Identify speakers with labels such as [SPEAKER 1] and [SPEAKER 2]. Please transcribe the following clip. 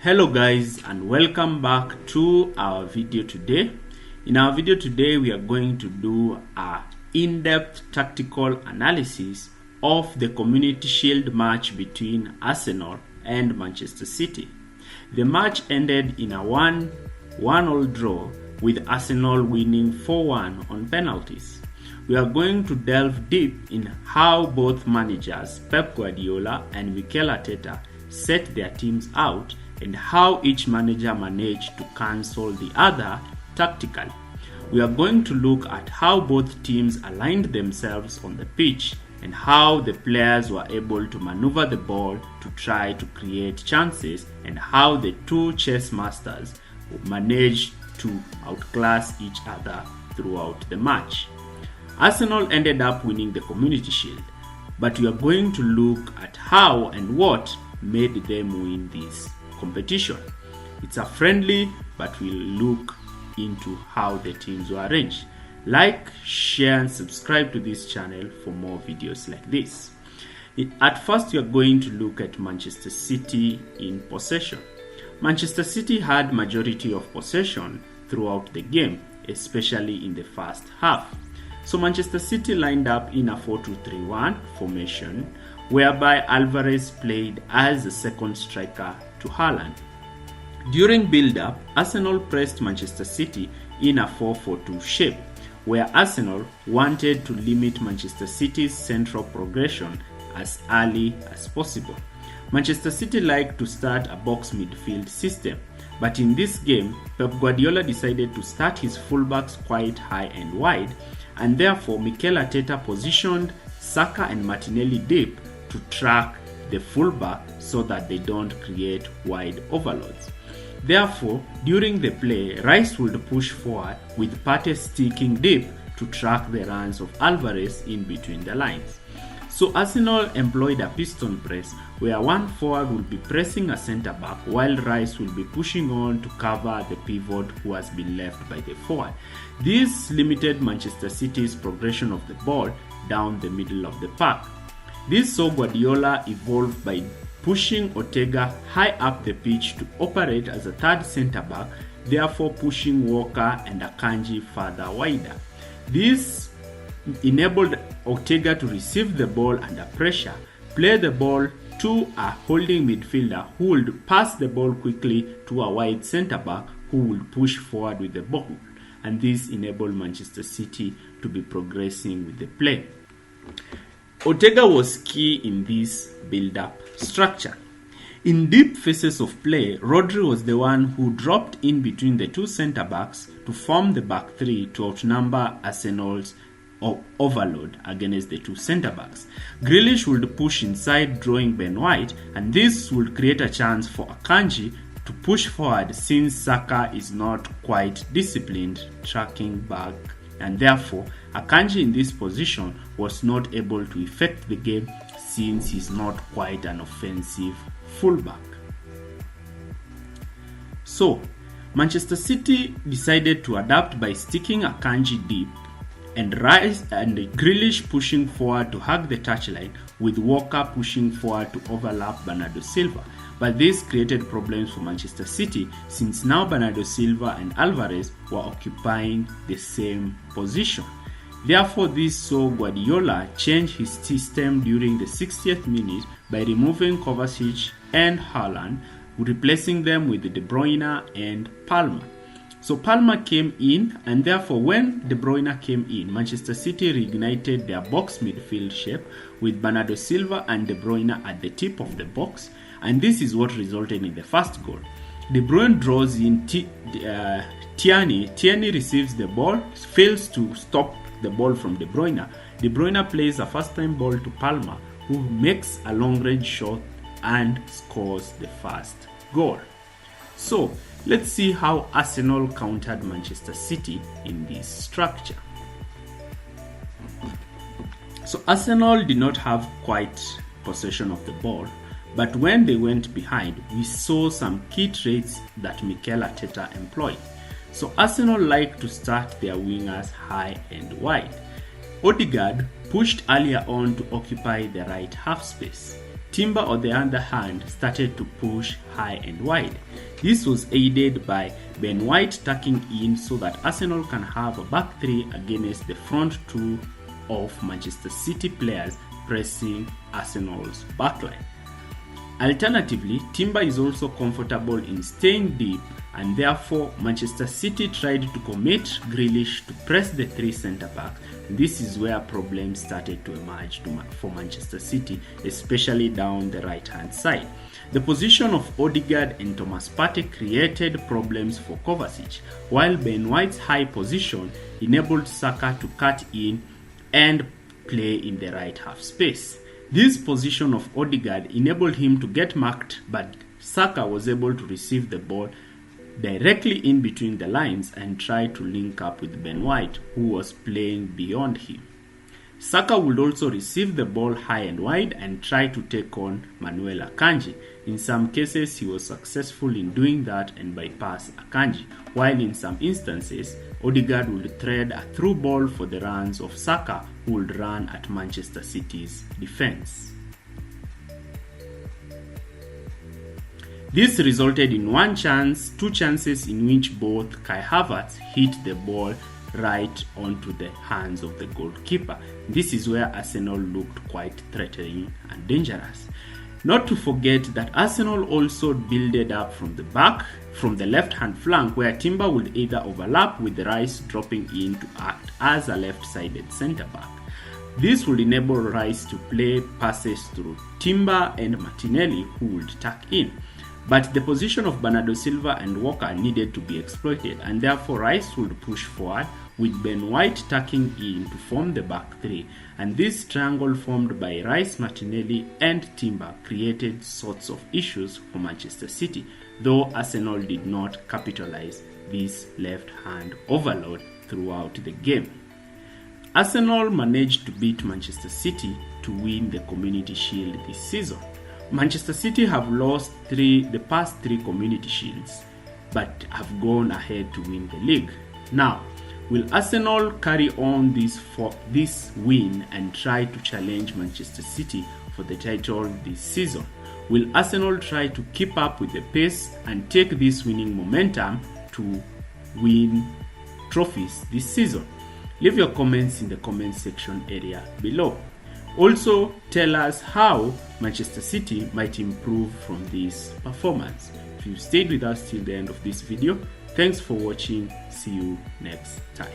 [SPEAKER 1] Hello guys, and welcome back to our video today. In our video today we are going to do a in-depth tactical analysis of the Community Shield match between Arsenal and Manchester City. The match ended in a 1-1 draw, with Arsenal winning 4-1 on penalties. We are going to delve deep in how both managers Pep Guardiola and Mikel Arteta set their teams out, and how each manager managed to cancel the other tactically. We are going to look at how both teams aligned themselves on the pitch and how the players were able to maneuver the ball to try to create chances, and how the two chess masters managed to outclass each other throughout the match. Arsenal ended up winning the Community Shield, but we are going to look at how and what made them win this competition. It's a friendly, but we'll look into how the teams were arranged. Like, share and subscribe to this channel for more videos like this. At first we are going to look at Manchester City in possession. Manchester City had majority of possession throughout the game, especially in the first half. So Manchester City lined up in a 4-2-3-1 formation, whereby Alvarez played as the second striker to Haaland. During build-up, Arsenal pressed Manchester City in a 4-4-2 shape, where Arsenal wanted to limit Manchester City's central progression as early as possible. Manchester City liked to start a box midfield system, but in this game, Pep Guardiola decided to start his fullbacks quite high and wide, and therefore Mikel Arteta positioned Saka and Martinelli deep to track the fullback so that they don't create wide overloads. Therefore, during the play, Rice would push forward with Partey sticking deep to track the runs of Alvarez in between the lines. So Arsenal employed a piston press, where one forward will be pressing a centre back while Rice will be pushing on to cover the pivot who has been left by the forward. This limited Manchester City's progression of the ball down the middle of the park. This saw Guardiola evolve by pushing Ortega high up the pitch to operate as a third centre back, therefore pushing Walker and Akanji further wider. This enabled Ortega to receive the ball under pressure, play the ball to a holding midfielder who would pass the ball quickly to a wide centre back who would push forward with the ball, and this enabled Manchester City to be progressing with the play. Ortega was key in this build-up structure. In deep phases of play, Rodri was the one who dropped in between the two centre-backs to form the back three to outnumber Arsenal's overload against the two centre-backs. Grealish would push inside, drawing Ben White, and this would create a chance for Akanji to push forward, since Saka is not quite disciplined tracking back, and therefore Akanji in this position was not able to effect the game, since he's not quite an offensive fullback. So Manchester City decided to adapt by sticking Akanji deep and Rice and Grealish pushing forward to hug the touchline, with Walker pushing forward to overlap Bernardo Silva. But this created problems for Manchester City, since now Bernardo Silva and Alvarez were occupying the same position. Therefore, this saw Guardiola change his system during the 60th minute by removing Kovacic and Haaland, replacing them with De Bruyne and Palmer. So Palmer came in, and therefore when De Bruyne came in, Manchester City reignited their box midfield shape with Bernardo Silva and De Bruyne at the tip of the box, and this is what resulted in the first goal. De Bruyne draws in Tierney. Tierney receives the ball, fails to stop the ball from De Bruyne. De Bruyne plays a first-time ball to Palmer, who makes a long-range shot and scores the first goal. So let's see how Arsenal countered Manchester City in this structure. So Arsenal did not have quite possession of the ball, but when they went behind, we saw some key traits that Mikel Arteta employed. So Arsenal like to start their wingers high and wide. Odegaard pushed earlier on to occupy the right half space. Timber, on the other hand, started to push high and wide. This was aided by Ben White tucking in so that Arsenal can have a back three against the front two of Manchester City players pressing Arsenal's backline. Alternatively, Timber is also comfortable in staying deep, and therefore Manchester City tried to commit Grealish to press the three centre-backs. This is where problems started to emerge for Manchester City, especially down the right-hand side. The position of Odegaard and Thomas Partey created problems for Kovacic, while Ben White's high position enabled Saka to cut in and play in the right half space. This position of Odegaard enabled him to get marked, but Saka was able to receive the ball directly in between the lines and try to link up with Ben White, who was playing beyond him. Saka would also receive the ball high and wide and try to take on Manuel Akanji. In some cases, he was successful in doing that and bypass Akanji, while in some instances, Odegaard would thread a through ball for the runs of Saka, who would run at Manchester City's defense. This resulted in two chances in which both Kai Havertz hit the ball right onto the hands of the goalkeeper. This is where Arsenal looked quite threatening and dangerous. Not to forget that Arsenal also builded up from the back, from the left-hand flank, where Timber would either overlap with Rice dropping in to act as a left-sided centre-back. This would enable Rice to play passes through Timber and Martinelli, who would tuck in. But the position of Bernardo Silva and Walker needed to be exploited, and therefore Rice would push forward with Ben White tucking in to form the back three. And this triangle formed by Rice, Martinelli and Timber created sorts of issues for Manchester City, though Arsenal did not capitalize this left-hand overload throughout the game. Arsenal managed to beat Manchester City to win the Community Shield this season. Manchester City have lost the past three Community Shields, but have gone ahead to win the league. Now, will Arsenal carry on this win and try to challenge Manchester City for the title this season? Will Arsenal try to keep up with the pace and take this winning momentum to win trophies this season? Leave your comments in the comment section area below. Also, tell us how Manchester City might improve from this performance. If you stayed with us till the end of this video, thanks for watching. See you next time.